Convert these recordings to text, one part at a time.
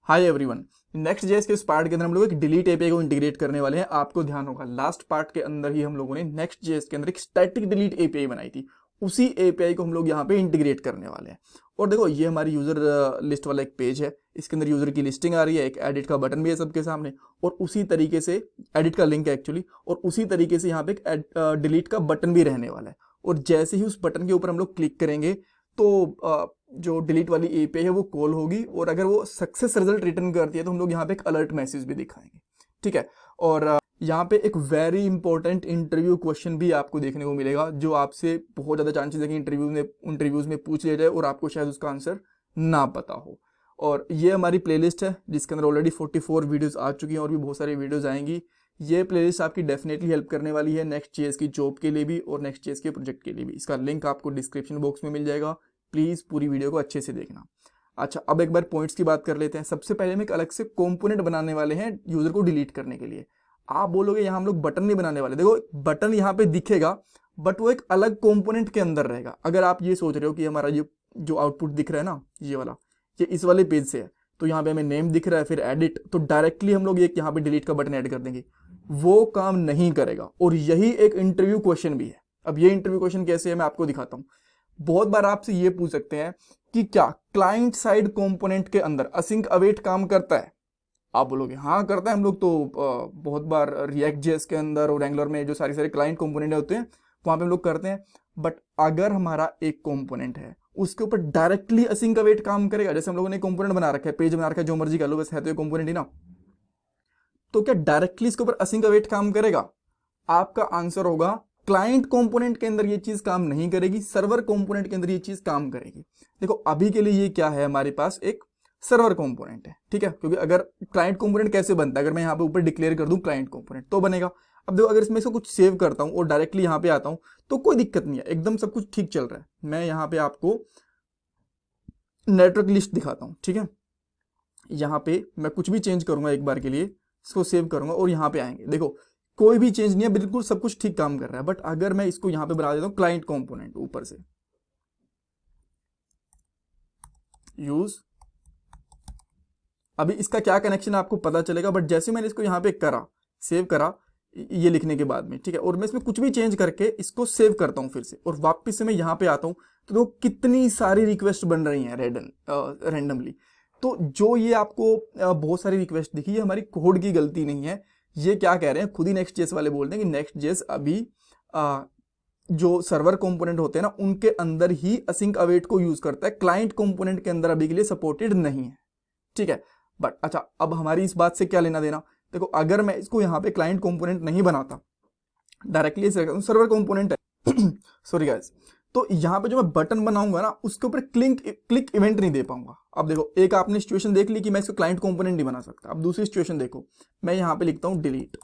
Hi everyone, next JS के इस part के अंदर हम लोग एक डिलीट एपीआई को इंटीग्रेट करने वाले हैं। आपको ध्यान होगा लास्ट पार्ट के अंदर ही हम लोगों ने नेक्स्ट जेएस के अंदर एक स्टैटिक डिलीट एपीआई बनाई थी। उसी एपीआई को हम लोग यहाँ पे इंटीग्रेट करने वाले हैं। और देखो ये हमारी यूजर लिस्ट वाला एक पेज है, इसके अंदर यूजर की लिस्टिंग आ रही है, एक एडिट का बटन भी है सबके सामने, और उसी तरीके से एडिट का लिंक है एक्चुअली, और उसी तरीके से यहाँ पे एक डिलीट का बटन भी रहने वाला है। और जैसे ही उस बटन के ऊपर हम लोग क्लिक करेंगे तो जो डिलीट वाली एपीआई है वो कॉल होगी, और अगर वो सक्सेस रिजल्ट रिटर्न करती है तो हम लोग यहाँ पे एक अलर्ट मैसेज भी दिखाएंगे। ठीक है, और यहाँ पे एक वेरी इंपॉर्टेंट इंटरव्यू क्वेश्चन भी आपको देखने को मिलेगा, जो आपसे बहुत ज़्यादा चांसेस है कि इंटरव्यूज में पूछ लिया जाए और आपको शायद उसका आंसर ना पता हो। और ये हमारी प्लेलिस्ट है जिसके अंदर ऑलरेडी 44 वीडियोस आ चुकी हैं और भी बहुत सारी वीडियोस आएंगी। ये प्लेलिस्ट आपकी डेफिनेटली हेल्प करने वाली है नेक्स्ट जेएस की जॉब के लिए भी और नेक्स्ट जेएस के प्रोजेक्ट के लिए भी। इसका लिंक आपको डिस्क्रिप्शन बॉक्स में मिल जाएगा, प्लीज़ पूरी वीडियो को अच्छे से देखना। अच्छा, अब एक बार पॉइंट्स की बात कर लेते हैं। सबसे पहले हम एक अलग से कंपोनेंट बनाने वाले हैं यूजर को डिलीट करने के लिए। आप बोलोगे यहाँ हम लोग बटन नहीं बनाने वाले, देखो बटन यहाँ पे दिखेगा बट वो एक अलग कंपोनेंट के अंदर रहेगा। अगर आप ये सोच रहे हो कि हमारा ये जो आउटपुट दिख रहा है ना, ये वाला, ये इस वाले पेज से है, तो यहाँ पे हमें नेम दिख रहा है, फिर एडिट, तो डायरेक्टली हम लोग एक यहाँ पे डिलीट का बटन ऐड कर देंगे, वो काम नहीं करेगा। और यही एक इंटरव्यू क्वेश्चन भी है। अब ये इंटरव्यू क्वेश्चन कैसे है मैं आपको दिखाता हूँ। बहुत बार आपसे ये पूछ सकते हैं कि क्या क्लाइंट साइड कंपोनेंट के अंदर असिंक अवेट काम करता है। आप बोलोगे हाँ करता है, हम लोग तो बहुत बार रिएक्ट जेएस के अंदर और एंगुलर में जो सारे क्लाइंट कंपोनेंट होते हैं वहां पे हम लोग करते हैं। बट अगर हमारा एक कंपोनेंट है उसके ऊपर डायरेक्टली असिंक अवेट काम करेगा, जैसे हम लोगों ने कंपोनेंट बना रखा है, पेज बना रखा है, जो मर्जी कर लो, बस है तो ये कंपोनेंट ही ना, तो क्या डायरेक्टली इसके ऊपर असिंक अवेट काम करेगा? आपका आंसर होगा क्लाइंट कंपोनेंट के अंदर ये चीज काम नहीं करेगी, सर्वर कंपोनेंट के अंदर ये चीज काम करेगी। देखो अभी के लिए ये क्या है, हमारे पास एक सर्वर कंपोनेंट है, ठीक है, क्योंकि अगर क्लाइंट कंपोनेंट कैसे बनता है, अगर मैं यहाँ पे ऊपर डिक्लेयर कर दूं क्लाइंट कंपोनेंट तो बनेगा। अब देखो अगर इसमें से कुछ सेव करता हूं और डायरेक्टली यहाँ पे आता हूं तो कोई दिक्कत नहीं है, एकदम सब कुछ ठीक चल रहा है। मैं यहाँ पे आपको नेटवर्क लिस्ट दिखाता हूँ, ठीक है। यहाँ पे मैं कुछ भी चेंज करूंगा, एक बार के लिए इसको सेव करूंगा और यहाँ पे आएंगे, देखो कोई भी चेंज नहीं है, बिल्कुल सब कुछ ठीक काम कर रहा है। बट अगर मैं इसको यहां पे बना देता हूं क्लाइंट कंपोनेंट, ऊपर से यूज, अभी इसका क्या कनेक्शन आपको पता चलेगा, बट जैसे मैंने इसको यहां पे करा, सेव करा ये लिखने के बाद में, ठीक है, और मैं इसमें कुछ भी चेंज करके इसको सेव करता हूं फिर से, और वापस से मैं यहां पे आता हूं तो देखो कितनी सारी रिक्वेस्ट बन रही हैं रैंडमली। तो जो ये आपको बहुत सारी रिक्वेस्ट दिखी, ये हमारी कोड की गलती नहीं है। ये क्या कह रहे हैं, खुद ही नेक्स्ट जेएस वाले बोलते हैं कि नेक्स्ट जेएस अभी जो सर्वर कंपोनेंट होते हैं ना उनके अंदर ही असिंक अवेट को यूज करता है, क्लाइंट कंपोनेंट के अंदर अभी के लिए सपोर्टेड नहीं है, ठीक है। बट अच्छा, अब हमारी इस बात से क्या लेना देना, देखो अगर मैं इसको यहाँ पे क्लाइंट कंपोनेंट नहीं बनाता, डायरेक्टली सर्वर कंपोनेंट है सॉरी गाइस, तो यहाँ पे जो मैं बटन बनाऊंगा ना उसके ऊपर क्लिक इवेंट नहीं दे पाऊंगा। अब देखो एक आपने सिचुएशन देख ली कि मैं इसको क्लाइंट कंपोनेंट नहीं बना सकता। अब दूसरी सिचुएशन देखो, मैं यहाँ पे लिखता हूँ डिलीट,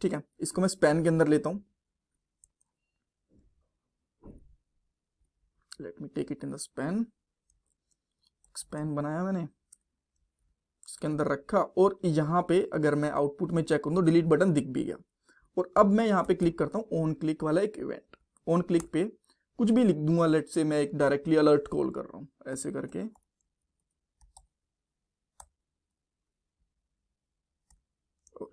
ठीक है, इसको मैं स्पैन के अंदर लेता हूँ, let me take it in the span, span बनाया मैंने, इसके अंदर रखा, और यहाँ पे अगर मैं आउटपुट में चेक करूँ तो डिलीट बटन दिख भी गया। और अब मैं यहाँ पे क्लिक करता हूँ ऑन क्लिक वाला एक इवेंट, ऑन क्लिक पे कुछ भी लिख दूंगा, लेट से मैं एक डायरेक्टली अलर्ट कॉल कर रहा हूं, ऐसे करके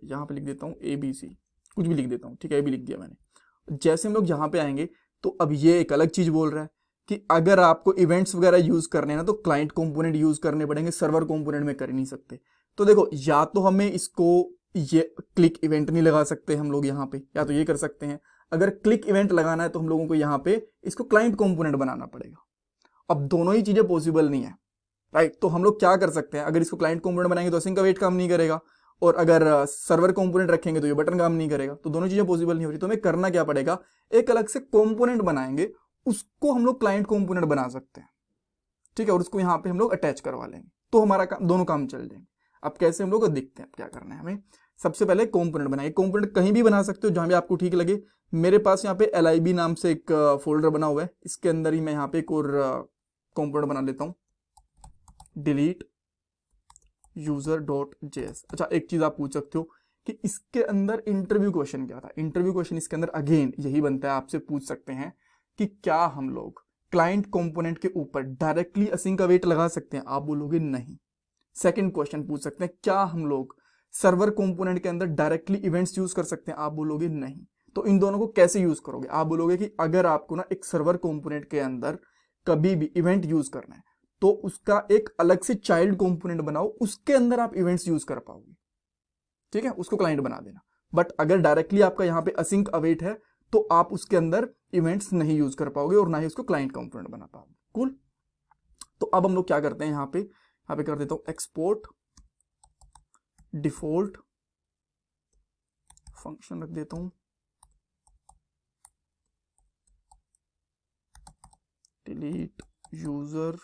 यहां पे लिख देता हूं ABC, कुछ भी लिख देता हूं, ठीक है, भी लिख दिया मैंने। जैसे हम लोग यहां पे आएंगे तो अब ये एक अलग चीज बोल रहा है कि अगर आपको इवेंट्स वगैरह यूज करने हैं ना तो क्लाइंट कंपोनेंट यूज करने पड़ेंगे, सर्वर कंपोनेंट में कर नहीं सकते। तो देखो या तो हमें इसको ये क्लिक इवेंट नहीं लगा सकते हम लोग यहाँ पे, या तो ये कर सकते हैं, अगर क्लिक इवेंट लगाना है तो हम लोगों को यहाँ पे इसको क्लाइंट कंपोनेंट बनाना पड़ेगा। अब दोनों ही चीजें पॉसिबल नहीं है, राइट। तो हम लोग क्या कर सकते हैं, अगर इसको क्लाइंट कंपोनेंट बनाएंगे तो असिंक अवेट काम नहीं करेगा, और अगर सर्वर कंपोनेंट रखेंगे तो ये बटन काम नहीं करेगा। तो दोनों चीजें पॉसिबल नहीं हो रही, तो हमें करना क्या पड़ेगा, एक अलग से कंपोनेंट बनाएंगे, उसको हम लोग क्लाइंट कंपोनेंट बना सकते हैं, ठीक है, और उसको यहाँ पे हम लोग अटैच करवा लेंगे, तो हमारा दोनों काम चल जाएंगे। अब कैसे हम लोग देखते हैं, क्या करना है हमें। सबसे पहले कंपोनेंट बनाए, कंपोनेंट कहीं भी बना सकते हो जहां भी आपको ठीक लगे। मेरे पास यहाँ पे LIB नाम से एक फोल्डर बना हुआ है, इसके अंदर ही मैं यहाँ पे एक और कंपोनेंट बना लेता हूँ, डिलीट user.js। अच्छा, एक चीज आप पूछ सकते हो कि इसके अंदर इंटरव्यू क्वेश्चन क्या था। इंटरव्यू क्वेश्चन इसके अंदर अगेन यही बनता है, आपसे पूछ सकते हैं कि क्या हम लोग क्लाइंट कंपोनेंट के ऊपर डायरेक्टली असिंक अवेट लगा सकते हैं। आप बोलोगे नहीं, सेकंड क्वेश्चन पूछ सकते हैं, क्या हम लोग सर्वर कंपोनेंट के अंदर डायरेक्टली इवेंट्स यूज कर सकते हैं? आप बोलोगे नहीं। तो इन दोनों को कैसे यूज करोगे? आप बोलोगे कि अगर आपको ना एक सर्वर कंपोनेंट के अंदर कभी भी इवेंट यूज करना है तो उसका एक अलग से चाइल्ड कंपोनेंट बनाओ, उसके अंदर आप इवेंट्स यूज कर पाओगे, ठीक है, उसको क्लाइंट बना देना। बट अगर डायरेक्टली आपका यहाँ पे असिंक अवेट है तो आप उसके अंदर इवेंट्स नहीं यूज कर पाओगे और ना ही उसको क्लाइंट कंपोनेंट बना पाओगे। कूल। तो अब हम लोग क्या करते हैं, यहाँ पे कर देता हूं एक्सपोर्ट डिफॉल्ट फंक्शन रख देता हूं, डिलीट यूजर,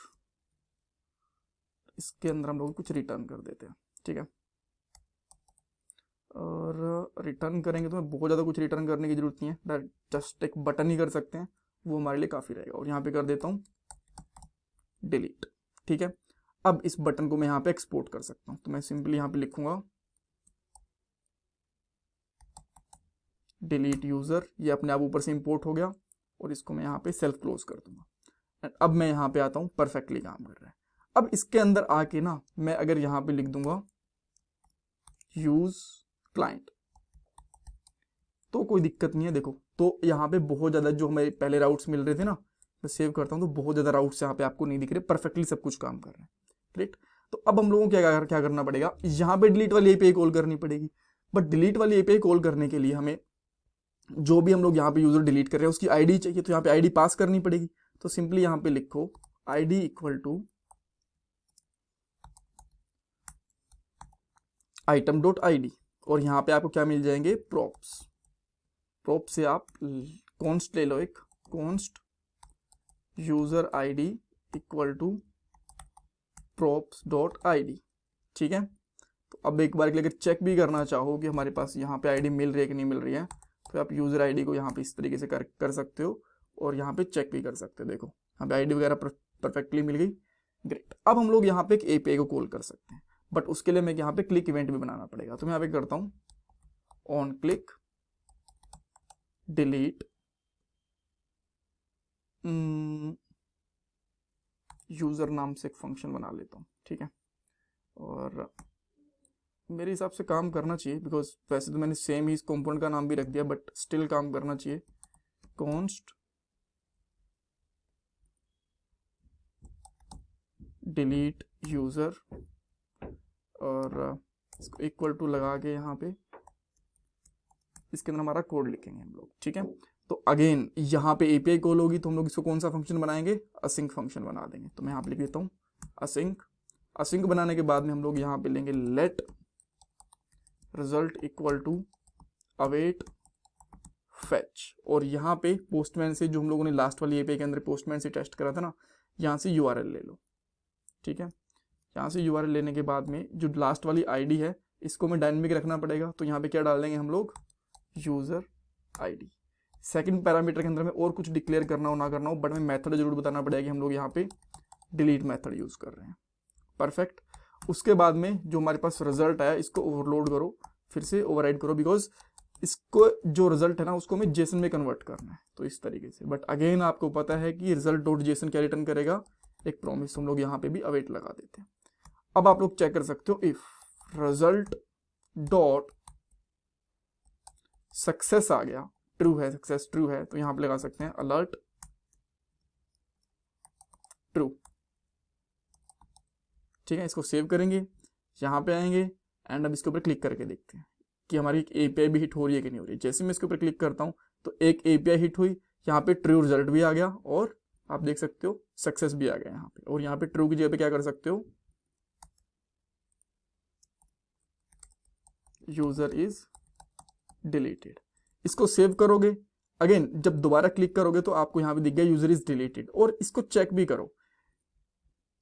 इसके अंदर हम लोग कुछ रिटर्न कर देते हैं, ठीक है। और रिटर्न करेंगे तो बहुत ज़्यादा कुछ रिटर्न करने की जरूरत नहीं है, जस्ट एक बटन ही कर सकते हैं, वो हमारे लिए काफ़ी रहेगा। और यहाँ पे कर देता हूँ डिलीट, ठीक है। अब इस बटन को मैं यहाँ पे एक्सपोर्ट कर सकता हूँ, तो मैं सिंपली यहाँ पे लिखूंगा डिलीट यूजर, ये अपने आप ऊपर से इंपोर्ट हो गया और इसको मैं यहाँ पे सेल्फ क्लोज कर दूंगा। अब मैं यहाँ पे आता हूँ, परफेक्टली काम कर रहा है। अब इसके अंदर आके ना मैं अगर यहाँ पे लिख दूंगा यूज क्लाइंट तो कोई दिक्कत नहीं है। देखो तो यहाँ पे बहुत ज्यादा जो हमें पहले राउट्स मिल रहे थे ना, मैं सेव करता हूँ तो बहुत ज्यादा राउट्स यहाँ पे आपको नहीं दिख रहे, परफेक्टली सब कुछ काम कर रहे हैं, ग्रेट। तो अब हम लोगों को क्या करना पड़ेगा, यहाँ पे डिलीट वाली एपीआई कॉल करनी पड़ेगी। बट डिलीट वाली एपीआई कॉल करने के लिए हमें जो भी हम लोग यहाँ पे यूजर डिलीट कर रहे हैं उसकी आईडी चाहिए, तो यहाँ पे आईडी पास करनी पड़ेगी। तो सिंपली यहाँ पे लिखो ID equal to item dot ID, और यहाँ पे आपको क्या मिल जाएंगे, प्रॉप्स। प्रॉप से आप कॉन्स्ट ले लो, एक const user ID equal to props dot ID, ठीक है। तो अब एक बार के लिए अगर चेक भी करना चाहो कि हमारे पास यहाँ पे आईडी मिल रही है कि नहीं मिल रही है, तो आप यूजर आईडी को यहाँ पे इस तरीके से कर सकते हो और यहाँ पे चेक भी कर सकते हो। देखो यहाँ पे आईडी वगैरह परफेक्टली मिल गई, ग्रेट। अब हम लोग यहाँ पे एक एपीआई को कॉल कर सकते हैं, बट उसके लिए मैं यहाँ पे क्लिक इवेंट भी बनाना पड़ेगा। तो मैं यहाँ पे करता हूँ ऑन क्लिक डिलीट यूजर नाम से एक फंक्शन बना लेता हूँ, ठीक है। और मेरे हिसाब से काम करना चाहिए, बिकॉज वैसे तो मैंने सेम ही इस कंपोनेंट का नाम भी रख दिया, बट स्टिल काम करना चाहिए। कॉन्स्ट डिलीट यूजर और इसको इक्वल टू लगा के यहाँ पे इसके अंदर हमारा कोड लिखेंगे हम लोग, ठीक है। तो अगेन यहाँ पे एपीआई कॉल होगी तो हम लोग इसको कौन सा फंक्शन बनाएंगे, असिंक फंक्शन बना देंगे। तो मैं यहाँ पे लिख देता हूँ असिंक। असिंक बनाने के बाद में हम लोग यहाँ पे लेंगे let result equal to await fetch, और यहाँ पे पोस्टमैन से जो हम लोगों ने लास्ट वाली एपीआई के अंदर पोस्टमैन से टेस्ट करा था ना, यहाँ से यूआरएल ले लो, ठीक है। यहाँ से यूआरएल लेने के बाद में जो लास्ट वाली आईडी है इसको मैं डायनेमिक रखना पड़ेगा। तो यहाँ पे क्या डाल देंगे हम लोग, यूजर आईडी। सेकंड पैरामीटर के अंदर में और कुछ डिक्लेयर करना हो ना करना हो, बट मैं मेथड जरूर बताना पड़ेगा कि हम लोग यहाँ पे डिलीट मेथड यूज कर रहे हैं, परफेक्ट। उसके बाद में जो हमारे पास रिजल्ट आया इसको ओवरलोड करो, फिर से ओवरराइड करो, बिकॉज इसको जो रिजल्ट है ना उसको हमें जेसन में कन्वर्ट करना है, तो इस तरीके से। बट अगेन आपको पता है कि रिजल्ट डॉट जेसन क्या रिटर्न करेगा, एक प्रॉमिस। हम लोग यहाँ पे भी अवेट लगा देते हैं। अब आप लोग चेक कर सकते हो, इफ रिजल्ट डॉट सक्सेस आ गया, ट्रू है, सक्सेस ट्रू है, तो यहां पे लगा सकते हैं अलर्ट ट्रू, ठीक है। इसको सेव करेंगे, यहां पे आएंगे एंड अब इसके ऊपर क्लिक करके देखते हैं कि हमारी एपीआई भी हिट हो रही है कि नहीं हो रही है। जैसे मैं इसके ऊपर क्लिक करता हूं तो एक एपीआई हिट हुई, यहाँ पे ट्रू रिजल्ट भी आ गया और आप देख सकते हो सक्सेस भी आ गया यहाँ पे। और यहाँ पे ट्रू की जगह पे क्या कर सकते हो, यूजर इज डिलीटेड। इसको सेव करोगे, अगेन जब दोबारा क्लिक करोगे तो आपको यहाँ पे दिख गया यूजर इज डिलीटेड। और इसको चेक भी करो,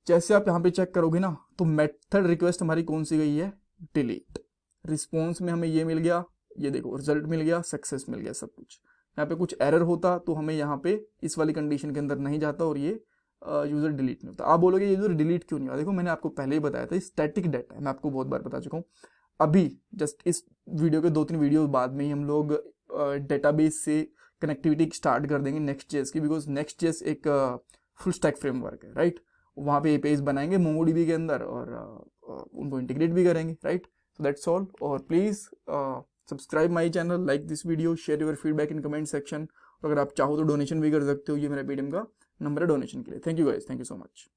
जैसे आप यहाँ पे चेक करोगे ना तो मेथड रिक्वेस्ट हमारी कौन सी गई है, डिलीट। रिस्पॉन्स में हमें ये मिल गया, ये देखो रिजल्ट मिल गया, सक्सेस मिल गया, सब कुछ। यहाँ पे कुछ एरर होता तो हमें यहाँ पे इस वाली कंडीशन के अंदर नहीं जाता और ये यूजर डिलीट नहीं होता। आप बोलोगे यूजर डिलीट क्यों नहीं हुआ, देखो मैंने आपको पहले ही बताया था स्टैटिक डाटा है, मैं आपको बहुत बार बता चुका हूँ। अभी जस्ट इस वीडियो के 2-3 वीडियो बाद में ही हम लोग डेटाबेस से कनेक्टिविटी स्टार्ट कर देंगे नेक्स्ट.जेएस की, बिकॉज नेक्स्ट.जेएस एक फुल स्टैक फ्रेमवर्क है, राइट। वहाँ पे एपीआईज बनाएंगे मोंगोडीबी के अंदर और उनको इंटीग्रेट भी करेंगे, राइट। So that's all. और please subscribe my channel, like this video, share your feedback in comment section. अगर आप चाहो तो डोनेशन भी कर सकते हो, ये मेरा पेटीएम का नंबर है डोनेशन के लिए। Thank you guys, thank you so much.